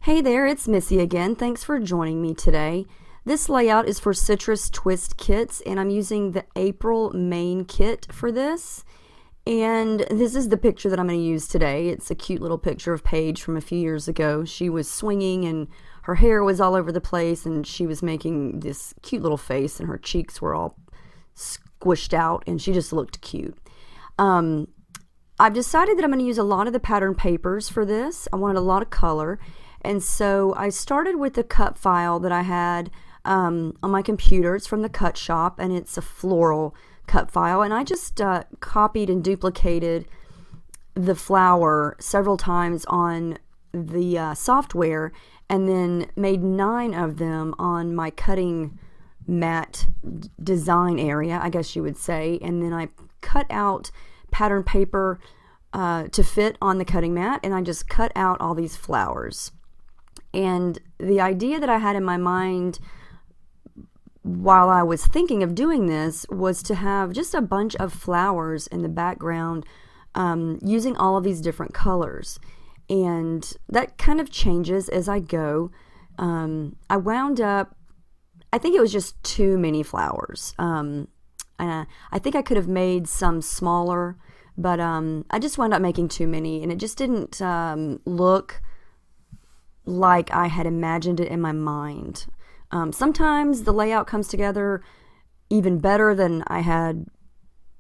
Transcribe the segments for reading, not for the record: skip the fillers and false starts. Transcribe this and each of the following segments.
Hey there, it's Missy again. Thanks for joining me today. This layout is for Citrus Twist kits, and I'm using the April main kit for this. And this is the picture that I'm going to use today. It's a cute little picture of Paige from a few years ago. She was swinging and her hair was all over the place, and she was making this cute little face, and her cheeks were all squished out, and she just looked cute. I've decided that I'm going to use a lot of the pattern papers for this. I wanted a lot of color. And so I started with the cut file that I had on my computer. It's from the cut shop, and it's a floral cut file. And I just copied and duplicated the flower several times on the software, and then made 9 of them on my cutting mat design area, I guess you would say. And then I cut out pattern paper to fit on the cutting mat, and I just cut out all these flowers. And the idea that I had in my mind while I was thinking of doing this was to have just a bunch of flowers in the background using all of these different colors. And that kind of changes as I go. I wound up, I think it was just too many flowers. And I think I could have made some smaller, but I just wound up making too many, and it just didn't look like I had imagined it in my mind. Sometimes the layout comes together even better than I had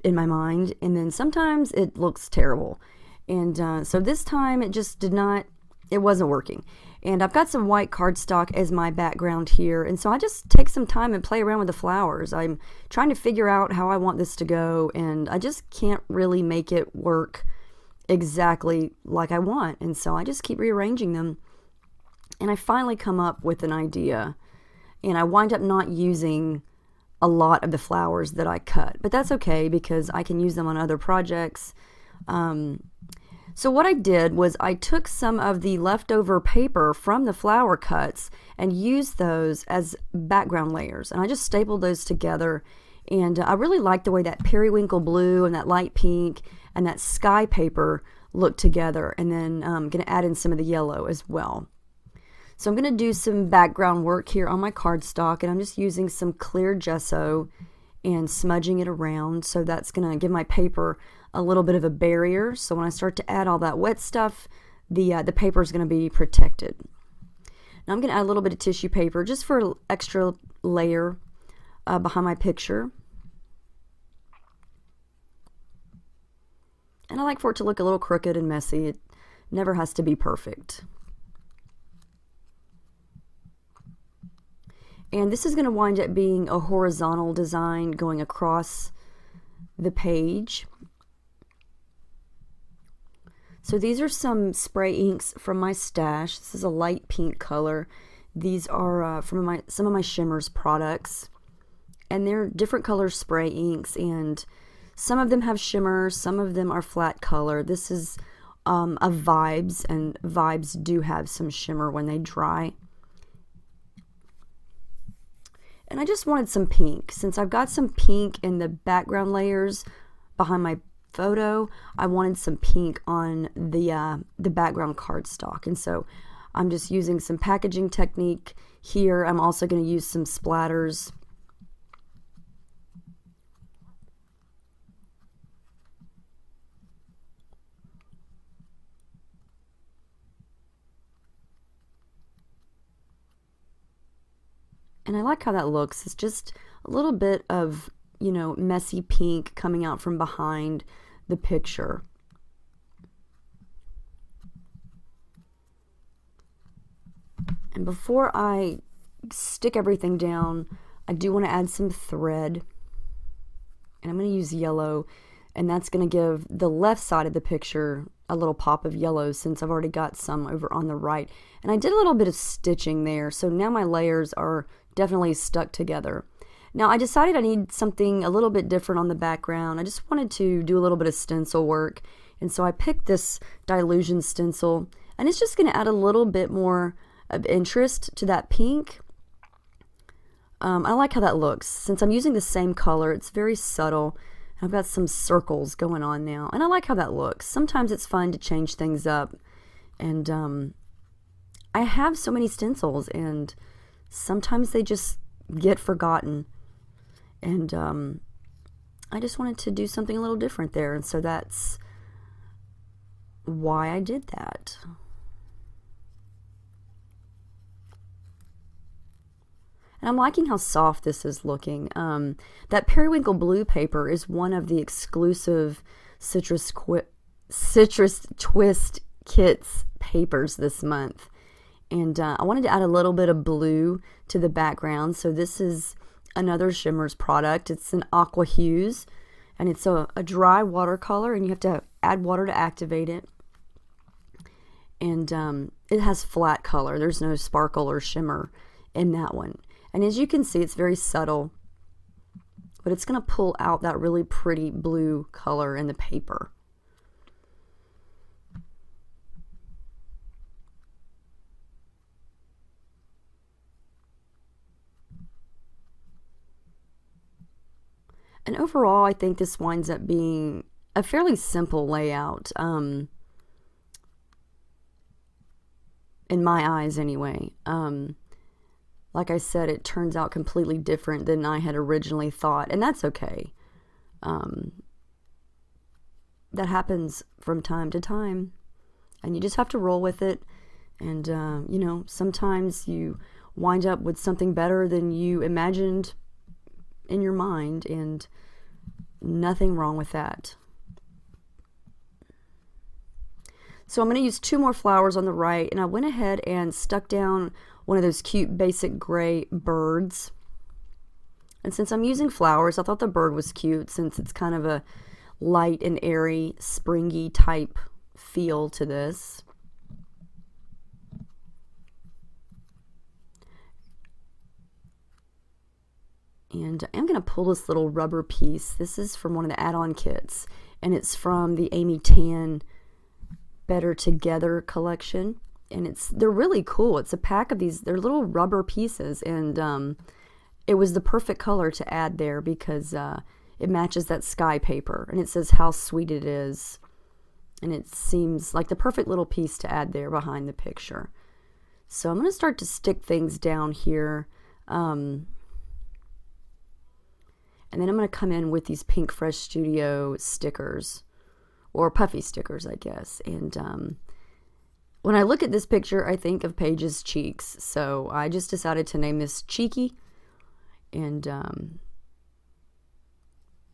in my mind, and then sometimes it looks terrible. And so this time it wasn't working. And I've got some white cardstock as my background here, and so I just take some time and play around with the flowers. I'm trying to figure out how I want this to go, and I just can't really make it work exactly like I want, and so I just keep rearranging them. And I finally come up with an idea, and I wind up not using a lot of the flowers that I cut, but that's okay because I can use them on other projects. So what I did was I took some of the leftover paper from the flower cuts and used those as background layers, and I just stapled those together. And I really like the way that periwinkle blue and that light pink and that sky paper look together. And then I'm going to add in some of the yellow as well. So I'm going to do some background work here on my cardstock, and I'm just using some clear gesso and smudging it around. So that's going to give my paper a little bit of a barrier. So when I start to add all that wet stuff, the paper is going to be protected. Now I'm going to add a little bit of tissue paper just for an extra layer behind my picture. And I like for it to look a little crooked and messy. It never has to be perfect. And this is going to wind up being a horizontal design going across the page. So these are some spray inks from my stash. This is a light pink color. These are from some of my Shimmers products. And they're different color spray inks, and some of them have shimmer, some of them are flat color. This is a Vibes, and Vibes do have some shimmer when they dry. And I just wanted some pink. Since I've got some pink in the background layers behind my photo, I wanted some pink on the background cardstock. And so I'm just using some packaging technique here. I'm also going to use some splatters. And I like how that looks. It's just a little bit of, messy pink coming out from behind the picture. And before I stick everything down, I do want to add some thread. And I'm going to use yellow, and that's going to give the left side of the picture a little pop of yellow since I've already got some over on the right. And I did a little bit of stitching there, so now my layers are definitely stuck together. Now I decided I need something a little bit different on the background. I just wanted to do a little bit of stencil work, and so I picked this Dilution stencil, and it's just going to add a little bit more of interest to that pink. I like how that looks. Since I'm using the same color, it's very subtle. I've got some circles going on now, and I like how that looks. Sometimes it's fun to change things up, and I have so many stencils, and sometimes they just get forgotten. And I just wanted to do something a little different there, and so that's why I did that. And I'm liking how soft this is looking. That periwinkle blue paper is one of the exclusive Citrus Twist Kits papers this month. And I wanted to add a little bit of blue to the background. So this is another Shimmers product. It's an aqua hues, and it's a dry watercolor, and you have to add water to activate it. And it has flat color. There's no sparkle or shimmer in that one. And as you can see, it's very subtle, but it's going to pull out that really pretty blue color in the paper. And overall, I think this winds up being a fairly simple layout, in my eyes anyway. Like I said, it turns out completely different than I had originally thought, and that's okay. That happens from time to time, and you just have to roll with it. And, you know, sometimes you wind up with something better than you imagined in your mind, and nothing wrong with that. So I'm going to use 2 more flowers on the right, and I went ahead and stuck down one of those cute basic gray birds. And since I'm using flowers, I thought the bird was cute, since it's kind of a light and airy, springy type feel to this. And I'm going to pull this little rubber piece. This is from one of the add-on kits, and it's from the Amy Tan Better Together collection. And they're really cool. It's a pack of these, they're little rubber pieces, and it was the perfect color to add there because it matches that sky paper, and it says how sweet it is, and it seems like the perfect little piece to add there behind the picture. So I'm going to start to stick things down here, and then I'm going to come in with these Pink Fresh Studio stickers, or puffy stickers, I guess. And when I look at this picture, I think of Paige's cheeks, so I just decided to name this Cheeky. And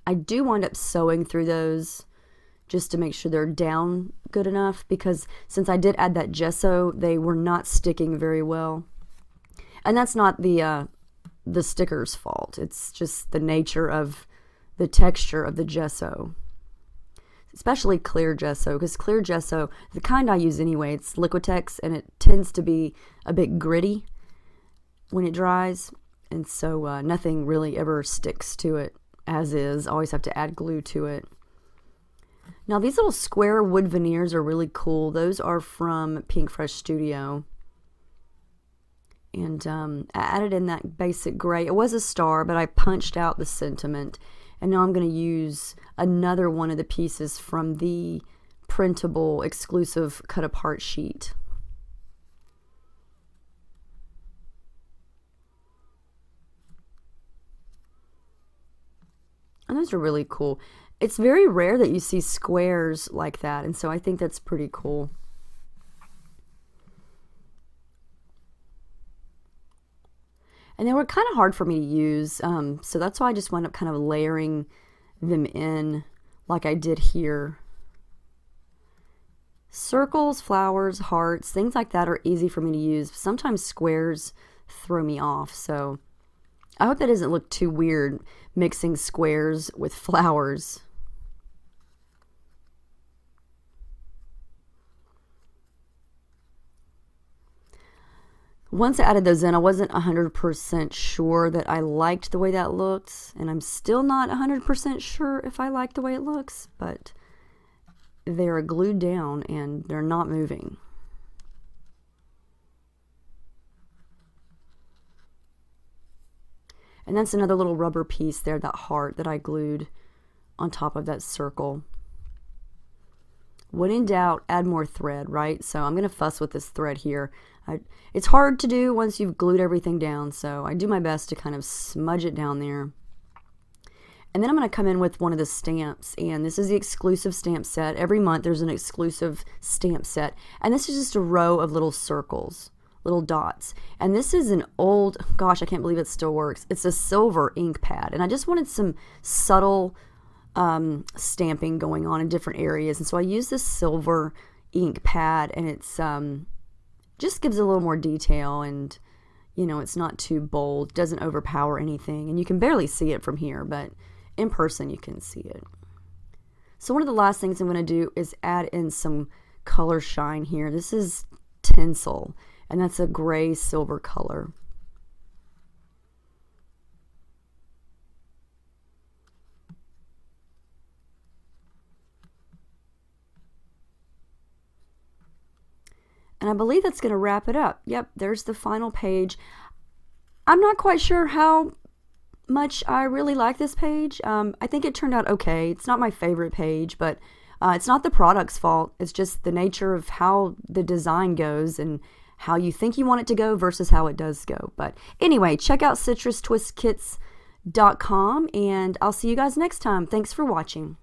I do wind up sewing through those just to make sure they're down good enough, because since I did add that gesso, they were not sticking very well. And that's not the sticker's fault. It's just the nature of the texture of the gesso. Especially clear gesso, because clear gesso, the kind I use anyway, it's Liquitex, and it tends to be a bit gritty when it dries, and so nothing really ever sticks to it as is. Always have to add glue to it. Now these little square wood veneers are really cool. Those are from Pink Fresh Studio. And I added in that basic gray. It was a star, but I punched out the sentiment. And now I'm going to use another one of the pieces from the printable exclusive cut apart sheet. And those are really cool. It's very rare that you see squares like that, and so I think that's pretty cool. And they were kind of hard for me to use, so that's why I just wound up kind of layering them in like I did here. Circles, flowers, hearts, things like that are easy for me to use. Sometimes squares throw me off, so I hope that doesn't look too weird, mixing squares with flowers. Once I added those in, I wasn't 100% sure that I liked the way that looked, and I'm still not 100% sure if I like the way it looks, but they're glued down and they're not moving. And that's another little rubber piece there, that heart that I glued on top of that circle. when in doubt, add more thread, right? So I'm going to fuss with this thread here. It's hard to do once you've glued everything down, so I do my best to kind of smudge it down there. And then I'm going to come in with one of the stamps, and this is the exclusive stamp set. Every month there's an exclusive stamp set, and this is just a row of little circles, little dots. And this is an old, gosh, I can't believe it still works. It's a silver ink pad, and I just wanted some subtle stamping going on in different areas, and so I use this silver ink pad, and it's just gives a little more detail, and you know, it's not too bold, doesn't overpower anything, and you can barely see it from here, but in person you can see it. So one of the last things I'm going to do is add in some color shine here. This is tinsel, and that's a gray silver color. And I believe that's going to wrap it up. Yep, there's the final page. I'm not quite sure how much I really like this page. I think it turned out okay. It's not my favorite page, but it's not the product's fault. It's just the nature of how the design goes and how you think you want it to go versus how it does go. But anyway, check out citrustwistkits.com, and I'll see you guys next time. Thanks for watching.